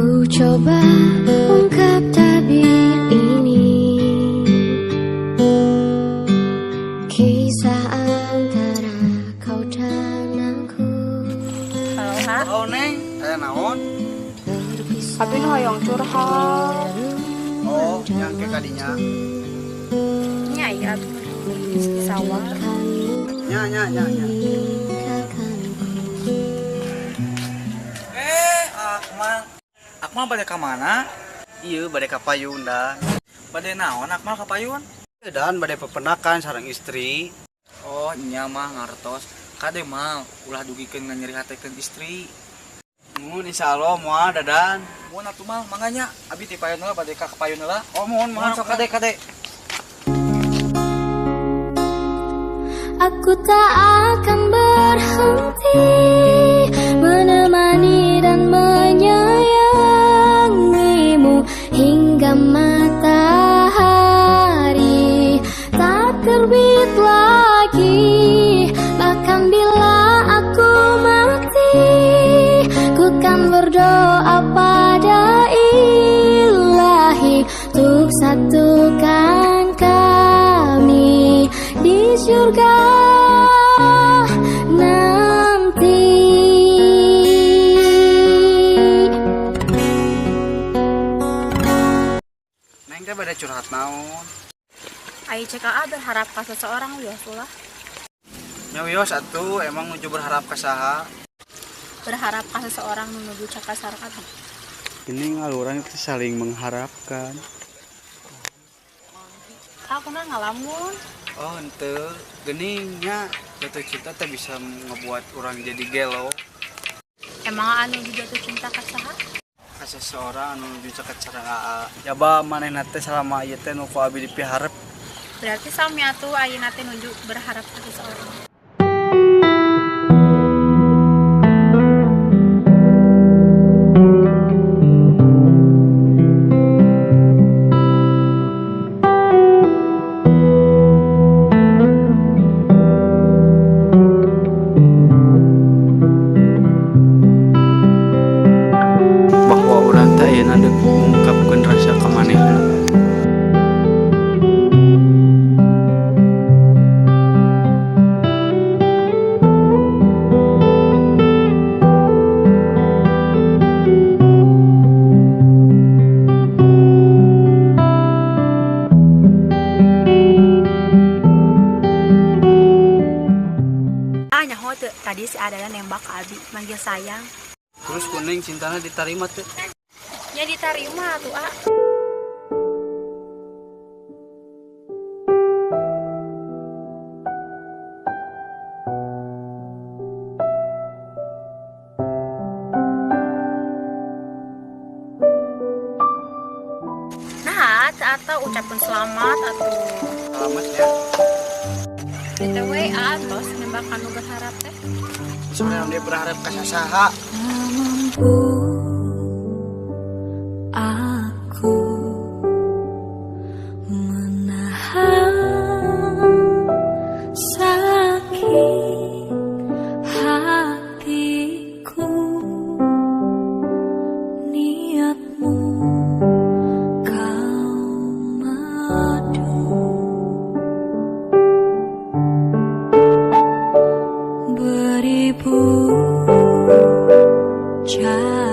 Ku coba ungkap tabir ini, kisah antara kau dan aku. Halo, Ha? Oh, Neng, saya naon? Tapi nu hoyong curhat. Oh, yang ke kadinya. Nya iya di sawah. Nya. Akmal bade ka mana? Iya, bade ka payun dan. Bade naon Akmal ka payun? Dan bade pepenakan sareng istri. Oh, nya mah ngartos. Kade mah ulah dugikeun nganyeri hatekeun istri. Mun insyaallah moal dadan. Mun atuh mah manganya abi ti payun heula bade ka payun heula. Oh, mohon sok kade. Aku tak akan berhenti menemani dan menyayangimu hingga matahari tak terbit lagi. Bahkan bila aku mati, ku kan berdoa pada Ilahi untuk satukan kami di surga nanti. Neng teh bade curhat naon? Ai CKA berharap ka seseorang ya ulah. Nya wios atuh emang nuju berharap ka saha? Berharap ka seseorang menuju cakasar kan. Ini ngaluran itu saling mengharapkan. Aku mah ngalamun. Oh, ente geningnya jatuh cinta teh bisa ngebuat orang jadi gelo. Emang anu jatuh cinta ka saha? Ka seseorang anu nuju caket sareng AA. Coba manehna teh salama ieu teh nu ku abi dipiharep. Berarti sami atuh ayeuna teh nuju berharap ka seseorang. Bahwa urang teh ayeuna deuk mengungkapkeun rasa ka manehna. Nyaho teu tadi si Adana nembak ka Abi manggil sayang. Terus kuning cintana ditarima teh. Ya diterima tuh Nah, atau ucapkan selamat atau Selamat ya. BTW tos nembak anu berharap teh. Sebenarnya dia berharap ka saha? Mampu aku menahan sakit hatiku, niatmu kau madu beribu cara